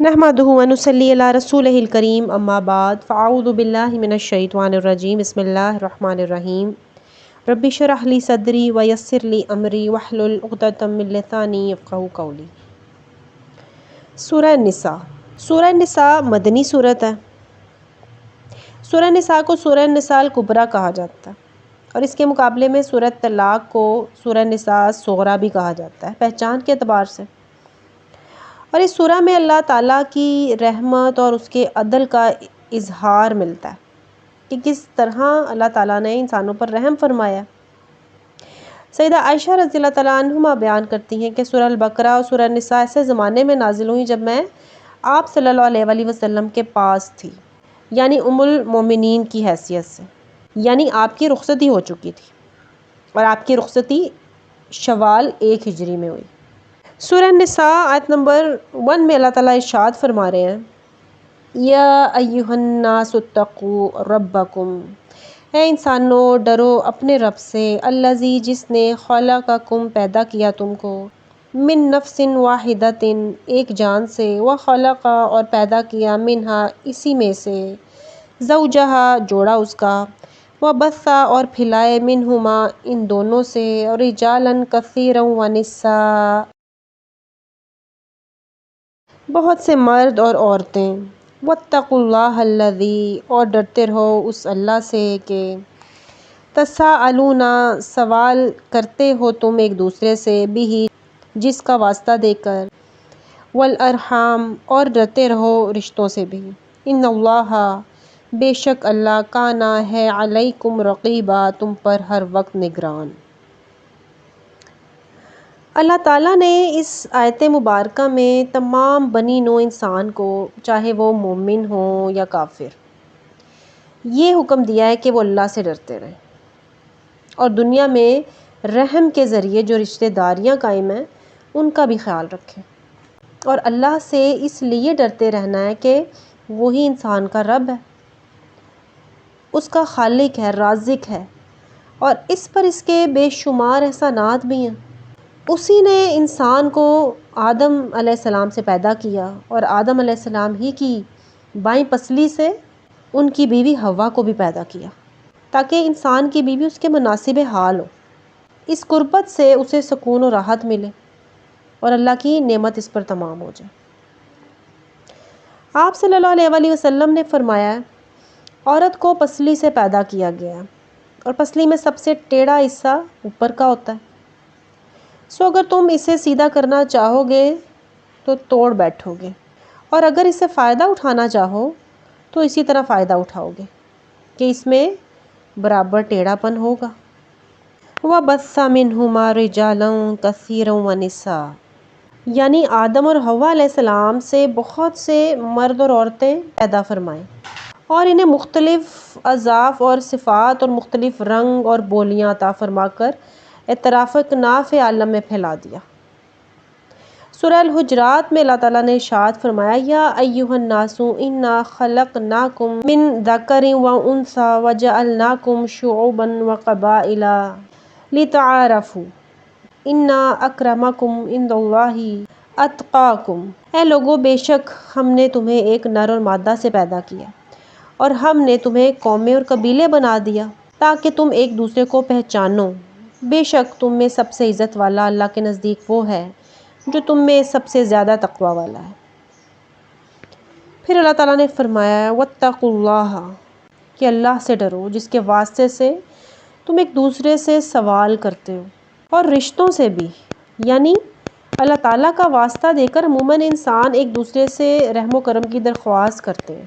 نحمدہ و نصلی علی رسولہ الکریم اما بعد فاعوذ باللہ من الشیطان الرجیم بسم اللہ الرحمن الرحیم رب اشرح لی صدری ویسر لی امری واحلل عقدۃ من لسانی یفقہوا قولی۔ سورہ نساء۔ سورہ نساء مدنی سورت ہے۔ سورہ نساء کو سورہ نساء الکبریٰ کہا جاتا ہے اور اس کے مقابلے میں سورہ طلاق کو سورہ نساء الصغریٰ بھی کہا جاتا ہے پہچان کے اعتبار سے۔ اور اس سورہ میں اللہ تعالیٰ کی رحمت اور اس کے عدل کا اظہار ملتا ہے کہ کس طرح اللہ تعالیٰ نے انسانوں پر رحم فرمایا۔ سیدہ عائشہ رضی اللہ تعالیٰ عنہما بیان کرتی ہیں کہ سورہ البقرہ اور سورہ نساء ایسے زمانے میں نازل ہوئی جب میں آپ صلی اللہ علیہ وآلہ وسلم کے پاس تھی، یعنی ام المومنین کی حیثیت سے، یعنی آپ کی رخصتی ہو چکی تھی اور آپ کی رخصتی شوال 1 ہجری میں ہوئی۔ سورہ نساء آیت نمبر 1 میں اللہ تعالیٰ ارشاد فرما رہے ہیں یا ایھا الناس اتقوا ربکم، اے انسانوں ڈرو اپنے رب سے، الذی جس نے خلقکم پیدا کیا تم کو، من نفس واحدۃ ایک جان سے، وخلق اور پیدا کیا منہا اسی میں سے، زوجہا جوڑا اس کا، وبث اور پھیلائے منہما ان دونوں سے، رجالا کثیرا ونساء بہت سے مرد اور عورتیں، واتقوا اللہ الذی اور ڈرتے رہو اس اللہ سے کہ تساءلون سوال کرتے ہو تم ایک دوسرے سے، بہ جس کا واسطہ دے کر، والارحام اور ڈرتے رہو رشتوں سے بھی، ان اللہ بے شک اللہ کانا ہے علیکم رقیبا تم پر ہر وقت نگران۔ اللہ تعالیٰ نے اس آیت مبارکہ میں تمام بنی نوع انسان کو، چاہے وہ مومن ہوں یا کافر، یہ حکم دیا ہے کہ وہ اللہ سے ڈرتے رہیں اور دنیا میں رحم کے ذریعے جو رشتہ داریاں قائم ہیں ان کا بھی خیال رکھیں، اور اللہ سے اس لیے ڈرتے رہنا ہے کہ وہی انسان کا رب ہے، اس کا خالق ہے، رازق ہے، اور اس پر اس کے بے شمار احسانات بھی ہیں۔ اسی نے انسان کو آدم علیہ السلام سے پیدا کیا اور آدم علیہ السلام ہی کی بائیں پسلی سے ان کی بیوی حوا کو بھی پیدا کیا تاکہ انسان کی بیوی اس کے مناسب حال ہو، اس قربت سے اسے سکون و راحت ملے اور اللہ کی نعمت اس پر تمام ہو جائے۔ آپ صلی اللہ علیہ وآلہ وسلم نے فرمایا عورت کو پسلی سے پیدا کیا گیا ہے اور پسلی میں سب سے ٹیڑھا حصہ اوپر کا ہوتا ہے، سو اگر تم اسے سیدھا کرنا چاہو گے تو توڑ بیٹھو گے، اور اگر اسے فائدہ اٹھانا چاہو تو اسی طرح فائدہ اٹھاؤ گے کہ اس میں برابر ٹیڑھا پن ہوگا۔ وَبَثَّ مِنْهُمَا رِجَالًا كَثِيرًا وَنِسَاءً، یعنی آدم اور حوا علیہ السلام سے بہت سے مرد اور عورتیں پیدا فرمائیں اور انہیں مختلف اضعاف اور صفات اور مختلف رنگ اور بولیاں عطا فرما کر اعتراف اکناف عالم میں پھیلا دیا۔ سورہ الحجرات میں اللہ تعالیٰ نے ارشاد فرمایا یا ایھا الناس انا خلقناکم من ذکر وانثی وجعلناکم شعوبا وقبائل لتعارفوا ان اکرمکم عند اللہ اتقاکم، اے لوگو بے شک ہم نے تمہیں ایک نر اور مادہ سے پیدا کیا اور ہم نے تمہیں قومیں اور قبیلے بنا دیا تاکہ تم ایک دوسرے کو پہچانو، بے شک تم میں سب سے عزت والا اللہ کے نزدیک وہ ہے جو تم میں سب سے زیادہ تقوی والا ہے۔ پھر اللہ تعالیٰ نے فرمایا واتقوا اللہ، کہ اللہ سے ڈرو جس کے واسطے سے تم ایک دوسرے سے سوال کرتے ہو، اور رشتوں سے بھی، یعنی اللہ تعالیٰ کا واسطہ دے کر عموماً انسان ایک دوسرے سے رحم و کرم کی درخواست کرتے ہیں۔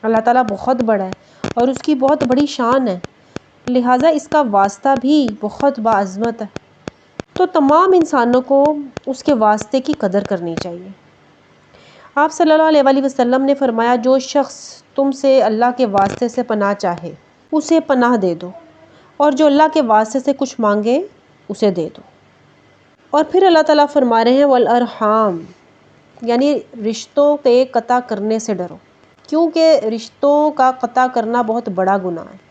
اللہ تعالیٰ بہت بڑا ہے اور اس کی بہت بڑی شان ہے، لہٰذا اس کا واسطہ بھی بہت باعظمت ہے، تو تمام انسانوں کو اس کے واسطے کی قدر کرنی چاہیے۔ آپ صلی اللہ علیہ وآلہ وسلم نے فرمایا جو شخص تم سے اللہ کے واسطے سے پناہ چاہے اسے پناہ دے دو، اور جو اللہ کے واسطے سے کچھ مانگے اسے دے دو۔ اور پھر اللہ تعالیٰ فرما رہے ہیں والارحام، یعنی رشتوں کے قطع کرنے سے ڈرو، کیونکہ رشتوں کا قطع کرنا بہت بڑا گناہ ہے۔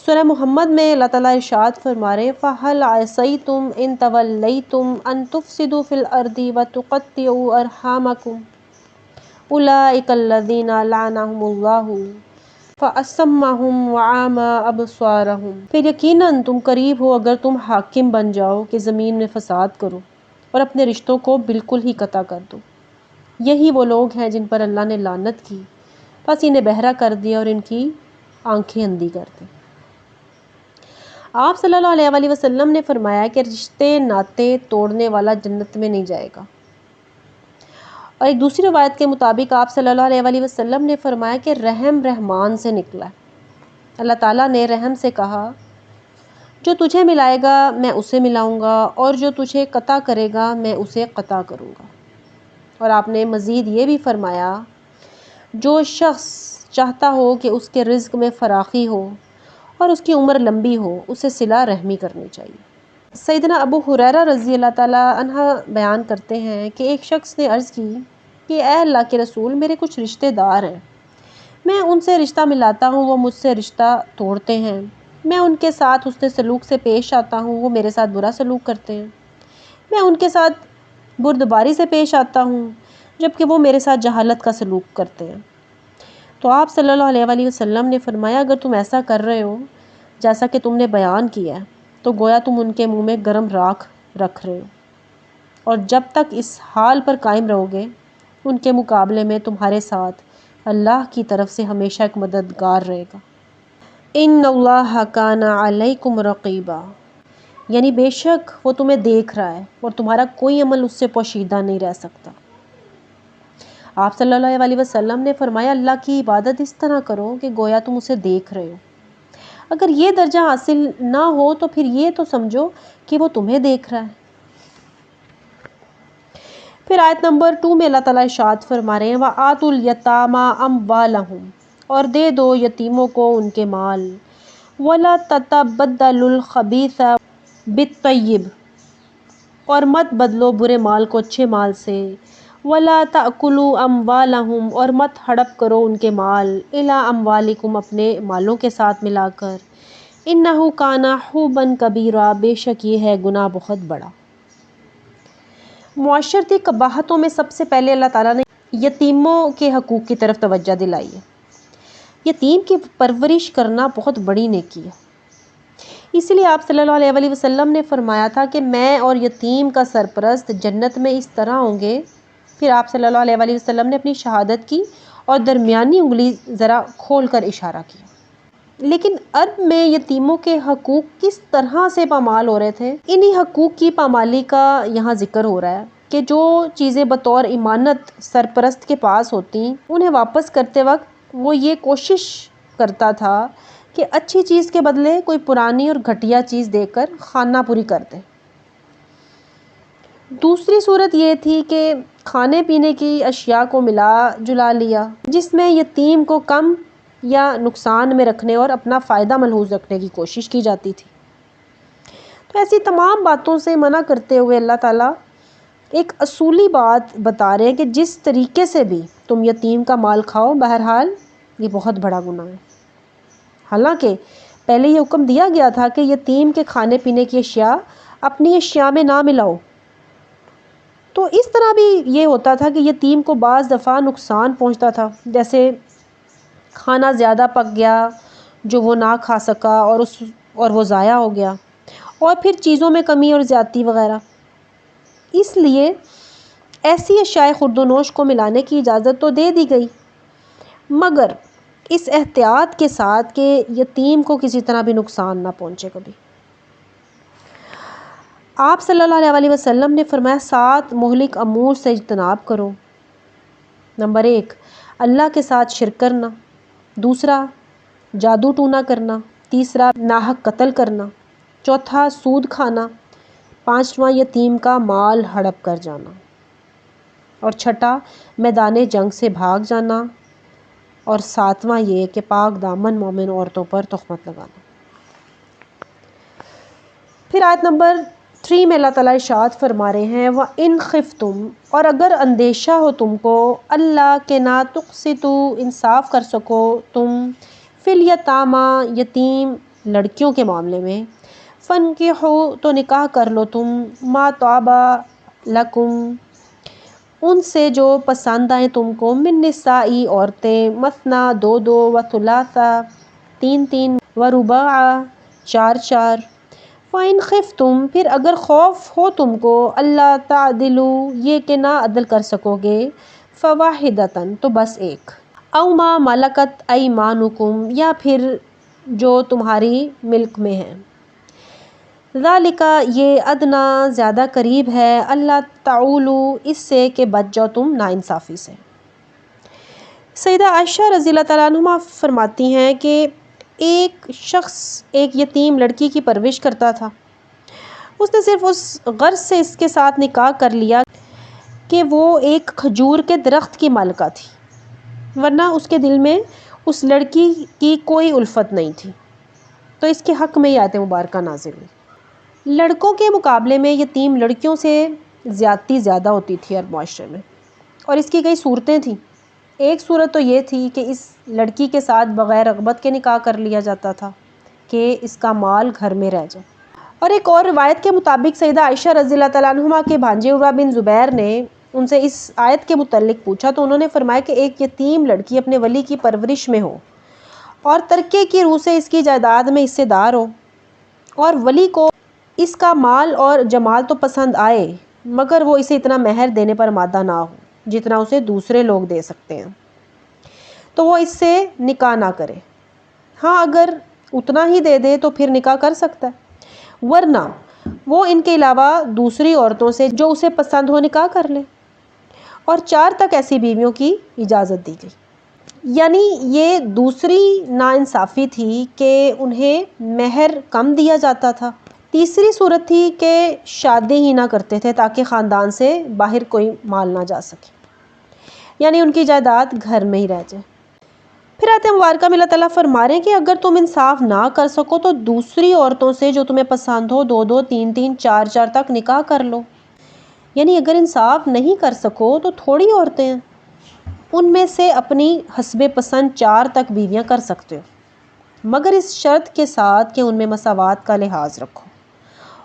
سورہ محمد میں اللہ تعالیٰ ارشاد فرما رہے ہیں فَهَلْ عَصَيْتُمْ إِن تَوَلَّيْتُمْ أَن تُفْسِدُوا فِي الْأَرْضِ وَتُقَطِّعُوا أَرْحَامَكُمْ، اولئک الذین لعنہم اللہ فَأَصَمَّهُمْ وَأَعْمَى أَبْصَارَهُمْ۔ پھر یقیناً تم قریب ہو اگر تم حاکم بن جاؤ کہ زمین میں فساد کرو اور اپنے رشتوں کو بالکل ہی قطع کر دو۔ یہی وہ لوگ ہیں جن پر اللہ نے لعنت کی، بس انہیں بہرا کر دیا اور ان کی آنکھیں اندھی کر دی۔ آپ صلی اللہ علیہ وسلم نے فرمایا کہ رشتے ناطے توڑنے والا جنت میں نہیں جائے گا۔ اور ایک دوسری روایت کے مطابق آپ صلی اللہ علیہ وسلم نے فرمایا کہ رحم رحمان سے نکلا ہے۔ اللہ تعالیٰ نے رحم سے کہا جو تجھے ملائے گا میں اسے ملاؤں گا اور جو تجھے قطع کرے گا میں اسے قطع کروں گا۔ اور آپ نے مزید یہ بھی فرمایا جو شخص چاہتا ہو کہ اس کے رزق میں فراخی ہو اور اس کی عمر لمبی ہو اسے صلہ رحمی کرنی چاہیے۔ سیدنا ابو ہریرہ رضی اللہ تعالیٰ عنہ بیان کرتے ہیں کہ ایک شخص نے عرض کی کہ اے اللہ کے رسول میرے کچھ رشتہ دار ہیں، میں ان سے رشتہ ملاتا ہوں وہ مجھ سے رشتہ توڑتے ہیں، میں ان کے ساتھ حسن سلوک سے پیش آتا ہوں وہ میرے ساتھ برا سلوک کرتے ہیں، میں ان کے ساتھ بردباری سے پیش آتا ہوں جبکہ وہ میرے ساتھ جہالت کا سلوک کرتے ہیں۔ تو آپ صلی اللہ علیہ وسلم نے فرمایا اگر تم ایسا کر رہے ہو جیسا کہ تم نے بیان کیا ہے تو گویا تم ان کے منہ میں گرم راکھ رکھ رہے ہو، اور جب تک اس حال پر قائم رہو گے ان کے مقابلے میں تمہارے ساتھ اللہ کی طرف سے ہمیشہ ایک مددگار رہے گا۔ ان اللہ کان علیکم رقیبا، یعنی بے شک وہ تمہیں دیکھ رہا ہے اور تمہارا کوئی عمل اس سے پوشیدہ نہیں رہ سکتا۔ آپ صلی اللہ علیہ وسلم نے فرمایا اللہ کی عبادت اس طرح کرو کہ گویا تم اسے دیکھ رہے ہو۔ اگر یہ درجہ حاصل نہ ہو تو پھر یہ تو سمجھو کہ وہ تمہیں دیکھ رہا ہے۔ پھر آیت نمبر 2 میں اللہ تعالیٰ ارشاد فرما رہے ہیں وَآتُوا الْيَتَامَىٰ أَمْوَالَهُمْ، اور دے دو یتیموں کو ان کے مال، وَلَا تَتَبَدَّلُوا الْخَبِيثَ بِالطَّيِّبِ، اور مت بدلو برے مال کو اچھے مال سے، وَلَا تَأْكُلُوا أَمْوَالَهُمْ، اور مت ہڑپ کرو ان کے مال، إِلَىٰ أَمْوَالِكُمْ، اپنے مالوں کے ساتھ ملا کر، إِنَّهُ كَانَ حُوبًا كَبِيرًا، بے شک یہ ہے گناہ بہت بڑا۔ معاشرتی قباحتوں میں سب سے پہلے اللہ تعالیٰ نے یتیموں کے حقوق کی طرف توجہ دلائی ہے۔ یتیم کی پرورش کرنا بہت بڑی نیکی ہے، اس لیے آپ صلی اللہ علیہ وسلم نے فرمایا تھا کہ میں اور یتیم کا سرپرست جنت میں اس طرح ہوں گے۔ پھر آپ صلی اللہ علیہ وسلم نے اپنی شہادت کی اور درمیانی انگلی ذرا کھول کر اشارہ کیا۔ لیکن عرب میں یتیموں کے حقوق کس طرح سے پامال ہو رہے تھے، انہی حقوق کی پامالی کا یہاں ذکر ہو رہا ہے کہ جو چیزیں بطور امانت سرپرست کے پاس ہوتی انہیں واپس کرتے وقت وہ یہ کوشش کرتا تھا کہ اچھی چیز کے بدلے کوئی پرانی اور گھٹیا چیز دے کر خانہ پوری کر دے۔ دوسری صورت یہ تھی کہ کھانے پینے کی اشیاء کو ملا جلا لیا جس میں یتیم کو کم یا نقصان میں رکھنے اور اپنا فائدہ ملحوظ رکھنے کی کوشش کی جاتی تھی۔ تو ایسی تمام باتوں سے منع کرتے ہوئے اللہ تعالیٰ ایک اصولی بات بتا رہے ہیں کہ جس طریقے سے بھی تم یتیم کا مال کھاؤ بہرحال یہ بہت بڑا گناہ ہے۔ حالانکہ پہلے یہ حکم دیا گیا تھا کہ یتیم کے کھانے پینے کی اشیاء اپنی اشیاء میں نہ ملاؤ، تو اس طرح بھی یہ ہوتا تھا کہ یتیم کو بعض دفعہ نقصان پہنچتا تھا، جیسے کھانا زیادہ پک گیا جو وہ نہ کھا سکا اور وہ ضائع ہو گیا، اور پھر چیزوں میں کمی اور زیادتی وغیرہ۔ اس لیے ایسی اشیاء خورد و نوش کو ملانے کی اجازت تو دے دی گئی، مگر اس احتیاط کے ساتھ کہ یتیم کو کسی طرح بھی نقصان نہ پہنچے کبھی۔ آپ صلی اللہ علیہ وسلم نے فرمایا 7 مہلک امور سے اجتناب کرو۔ نمبر 1 اللہ کے ساتھ شرک کرنا، دوسرا جادو ٹونا کرنا، تیسرا ناحق قتل کرنا، چوتھا سود کھانا، پانچواں یتیم کا مال ہڑپ کر جانا، اور چھٹا میدان جنگ سے بھاگ جانا، اور ساتواں یہ کہ پاک دامن مومن عورتوں پر تہمت لگانا۔ پھر آیت نمبر 3 میں اللہ تعالیٰ ارشاد فرما رہے ہیں وَإِنْ خِفْتُمْ، اور اگر اندیشہ ہو تم کو اللہ کہ نہ تقسطوا، انصاف کر سکو تم فی الیتامیٰ، یتیم لڑکیوں کے معاملے میں، فَانْکِحُوا، تو نکاح کر لو تم، مَا طَابَ لَکُم، ان سے جو پسند آئیں تم کو، من نسائی عورتیں، مثنا 2 و ثلاثہ 3 و رباع 4 فَإِنْ خِفْتُم پھر اگر خوف ہو تم کو، اللہ تعدلوا یہ کہ نہ عدل کر سکو گے، فواحدۃ تو بس ایک، او ما ملکت ایمانکم یا پھر جو تمہاری ملک میں ہے، ذالک یہ ادنا زیادہ قریب ہے، اللہ تعولوا اس سے کہ بچ جاؤ تم ناانصافی سے۔ سیدہ عائشہ رضی اللہ تعالیٰ عنہ فرماتی ہیں کہ ایک شخص ایک یتیم لڑکی کی پرورش کرتا تھا، اس نے صرف اس غرض سے اس کے ساتھ نکاح کر لیا کہ وہ ایک کھجور کے درخت کی مالکہ تھی، ورنہ اس کے دل میں اس لڑکی کی کوئی الفت نہیں تھی۔ تو اس کے حق میں یہ آیت مبارکہ نازل ہوئی۔ لڑکوں کے مقابلے میں یتیم لڑکیوں سے زیادتی زیادہ ہوتی تھی ہر معاشرے میں، اور اس کی کئی صورتیں تھیں۔ ایک صورت تو یہ تھی کہ اس لڑکی کے ساتھ بغیر رغبت کے نکاح کر لیا جاتا تھا کہ اس کا مال گھر میں رہ جائے، اور ایک اور روایت کے مطابق سیدہ عائشہ رضی اللہ تعالیٰ عنہ کے بھانجے عروہ بن زبیر نے ان سے اس آیت کے متعلق پوچھا تو انہوں نے فرمایا کہ ایک یتیم لڑکی اپنے ولی کی پرورش میں ہو اور ترکے کی روح سے اس کی جائیداد میں حصے دار ہو، اور ولی کو اس کا مال اور جمال تو پسند آئے مگر وہ اسے اتنا مہر دینے پر آمادہ نہ ہو جتنا اسے دوسرے لوگ دے سکتے ہیں، تو وہ اس سے نکاح نہ کرے۔ ہاں اگر اتنا ہی دے دے تو پھر نکاح کر سکتا ہے، ورنہ وہ ان کے علاوہ دوسری عورتوں سے جو اسے پسند ہو نکاح کر لے، اور 4 تک ایسی بیویوں کی اجازت دی گئی۔ یعنی یہ دوسری ناانصافی تھی کہ انہیں مہر کم دیا جاتا تھا۔ تیسری صورت تھی کہ شادی ہی نہ کرتے تھے تاکہ خاندان سے باہر کوئی مال نہ جا سکے، یعنی ان کی جائیداد گھر میں ہی رہ جائے۔ پھر آیت مبارکہ میں اللہ تعالیٰ فرما رہے ہیں کہ اگر تم انصاف نہ کر سکو تو دوسری عورتوں سے جو تمہیں پسند ہو 2 3 4 تک نکاح کر لو۔ یعنی اگر انصاف نہیں کر سکو تو تھوڑی عورتیں ہیں، ان میں سے اپنی حسب پسند 4 تک بیویاں کر سکتے ہو، مگر اس شرط کے ساتھ کہ ان میں مساوات کا لحاظ رکھو،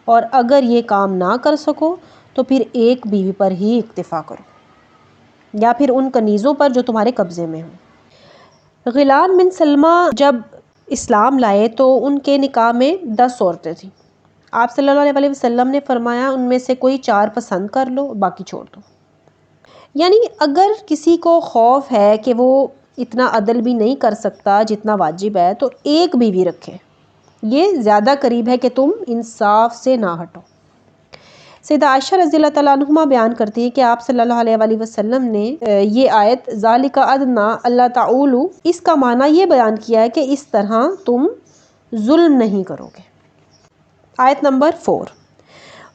اور اگر یہ کام نہ کر سکو تو پھر ایک بیوی پر ہی اکتفا کرو، یا پھر ان کنیزوں پر جو تمہارے قبضے میں ہوں۔ غیلان بن سلمہ جب اسلام لائے تو ان کے نکاح میں 10 عورتیں تھیں۔ آپ صلی اللہ علیہ وسلم نے فرمایا ان میں سے کوئی 4 پسند کر لو، باقی چھوڑ دو۔ یعنی اگر کسی کو خوف ہے کہ وہ اتنا عدل بھی نہیں کر سکتا جتنا واجب ہے تو ایک بیوی رکھے، یہ زیادہ قریب ہے کہ تم انصاف سے نہ ہٹو۔ سیدہ عائشہ رضی اللہ تعالیٰ عنہما بیان کرتی ہے کہ آپ صلی اللہ علیہ وسلم نے یہ آیت ذالک ادنا اللہ تعولوا اس کا معنی یہ بیان کیا ہے کہ اس طرح تم ظلم نہیں کرو گے۔ آیت نمبر 4،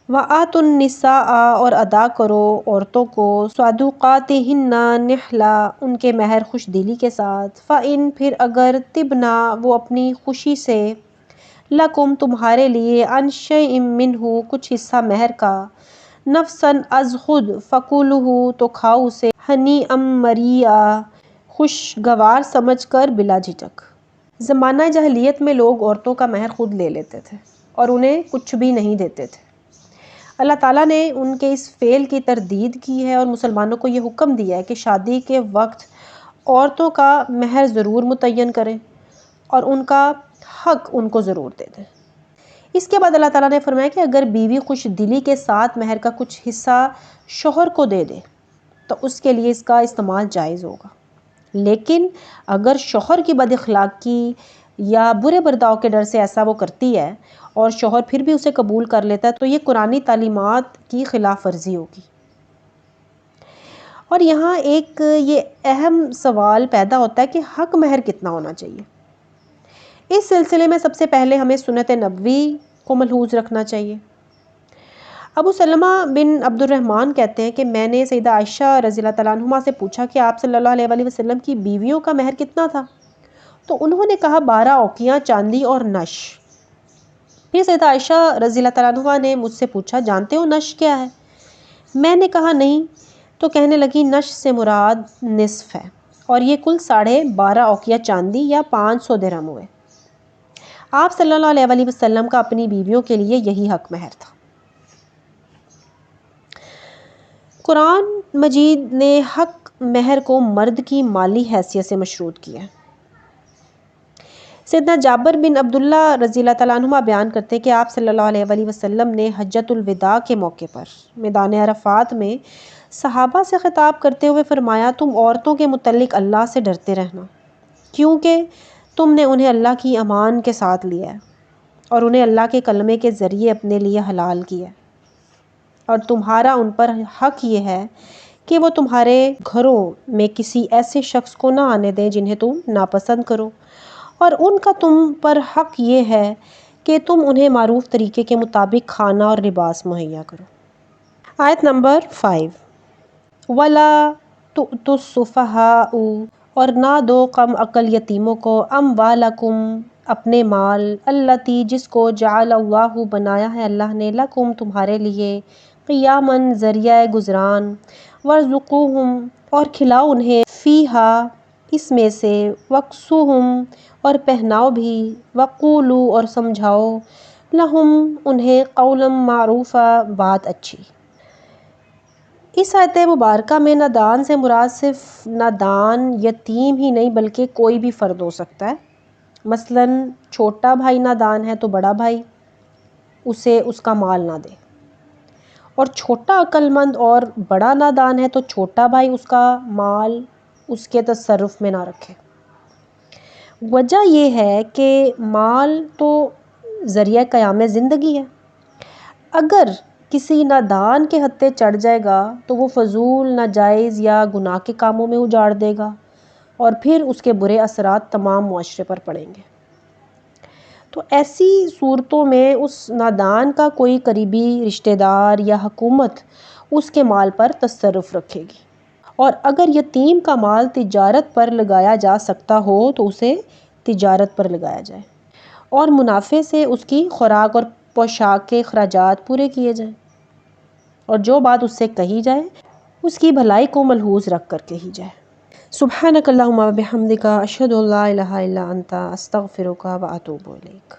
وَآتُوا النِّسَاءَ اور ادا کرو عورتوں کو صَدُقَاتِهِنَّ نِحْلَةً ان کے مہر خوش دلی کے ساتھ، فَإِن پھر اگر طِبْنَ وہ اپنی خوشی سے، لَکُم تمہارے لیے، عَن شَيْءٍ مِّنْہُ کچھ حصہ مہر کا، نفساً از خود، فَكُلُوهُ تو کھاؤ اسے، ہنیئا مریئا خوشگوار سمجھ کر بلا جھجک۔ زمانہ جاہلیت میں لوگ عورتوں کا مہر خود لے لیتے تھے اور انہیں کچھ بھی نہیں دیتے تھے۔ اللہ تعالیٰ نے ان کے اس فعل کی تردید کی ہے اور مسلمانوں کو یہ حکم دیا ہے کہ شادی کے وقت عورتوں کا مہر ضرور متعین کریں اور ان کا حق ان کو ضرور دے دیں۔ اس کے بعد اللہ تعالیٰ نے فرمایا کہ اگر بیوی خوش دلی کے ساتھ مہر کا کچھ حصہ شوہر کو دے دے تو اس کے لیے اس کا استعمال جائز ہوگا، لیکن اگر شوہر کی بد اخلاقی یا برے برداؤ کے ڈر سے ایسا وہ کرتی ہے اور شوہر پھر بھی اسے قبول کر لیتا ہے تو یہ قرآنی تعلیمات کی خلاف ورزی ہوگی۔ اور یہاں ایک یہ اہم سوال پیدا ہوتا ہے کہ حق مہر کتنا ہونا چاہیے۔ اس سلسلے میں سب سے پہلے ہمیں سنت نبوی کو ملحوظ رکھنا چاہیے۔ ابو سلمہ بن عبد الرحمن کہتے ہیں کہ میں نے سیدہ عائشہ رضی اللہ تعالیٰ عنہما سے پوچھا کہ آپ صلی اللہ علیہ وسلم کی بیویوں کا مہر کتنا تھا، تو انہوں نے کہا 12 اوقیاں چاندی اور نش۔ پھر سیدہ عائشہ رضی اللہ تعالیٰ عنہما نے مجھ سے پوچھا جانتے ہو نش کیا ہے؟ میں نے کہا نہیں، تو کہنے لگی نش سے مراد نصف ہے، اور یہ کل 12.5 اوقیہ چاندی یا 500 درہم ہوئے۔ آپ صلی اللہ علیہ وسلم کا اپنی بیویوں کے لیے یہی حق مہر تھا۔ قرآن مجید نے حق مہر کو مرد کی مالی حیثیت سے مشروط کیا ہے۔ سیدنا جابر بن عبداللہ رضی اللہ تعالیٰ عنہما بیان کرتے کہ آپ صلی اللہ علیہ وآلہ وسلم نے حجۃ الوداع کے موقع پر میدان عرفات میں صحابہ سے خطاب کرتے ہوئے فرمایا، تم عورتوں کے متعلق اللہ سے ڈرتے رہنا، کیونکہ تم نے انہیں اللہ کی امان کے ساتھ لیا ہے اور انہیں اللہ کے کلمے کے ذریعے اپنے لیے حلال کیا ہے، اور تمہارا ان پر حق یہ ہے کہ وہ تمہارے گھروں میں کسی ایسے شخص کو نہ آنے دیں جنہیں تم ناپسند کرو، اور ان کا تم پر حق یہ ہے کہ تم انہیں معروف طریقے کے مطابق کھانا اور لباس مہیا کرو۔ آیت نمبر 5، وَلَا تُؤْتُوا السُّفَهَاءَ، اور نہ دو کم عقل یتیموں کو، اموالکم، اپنے مال، التی، جس کو جعل اللہ، بنایا ہے اللہ نے، لکم، تمہارے لیے، قیاماً، ذریعہ گزران، وارزقوہم، اور کھلاؤ انہیں، فیہا، اس میں سے، وکسوہم، اور پہناؤ بھی، وقولو، اور سمجھاؤ، لہم، انہیں، قولا معروفا، بات اچھی۔ اس آیت مبارکہ میں نادان سے مراد صرف نادان یتیم ہی نہیں بلکہ کوئی بھی فرد ہو سکتا ہے۔ مثلاً چھوٹا بھائی نادان ہے تو بڑا بھائی اسے اس کا مال نہ دے، اور چھوٹا عقل مند اور بڑا نادان ہے تو چھوٹا بھائی اس کا مال اس کے تصرف میں نہ رکھے۔ وجہ یہ ہے کہ مال تو ذریعہ قیام زندگی ہے، اگر کسی نادان کے ہتھے چڑھ جائے گا تو وہ فضول، ناجائز یا گناہ کے کاموں میں اجاڑ دے گا، اور پھر اس کے برے اثرات تمام معاشرے پر پڑیں گے۔ تو ایسی صورتوں میں اس نادان کا کوئی قریبی رشتہ دار یا حکومت اس کے مال پر تصرف رکھے گی، اور اگر یتیم کا مال تجارت پر لگایا جا سکتا ہو تو اسے تجارت پر لگایا جائے، اور منافع سے اس کی خوراک اور پوشاک کے اخراجات پورے کیے جائیں، اور جو بات اس سے کہی جائے اس کی بھلائی کو ملحوظ رکھ کر کہی جائے۔ سبحانک اللہم و بحمدک، اشہد ان لا الہ الا انت، استغفرک و اتوب الیک۔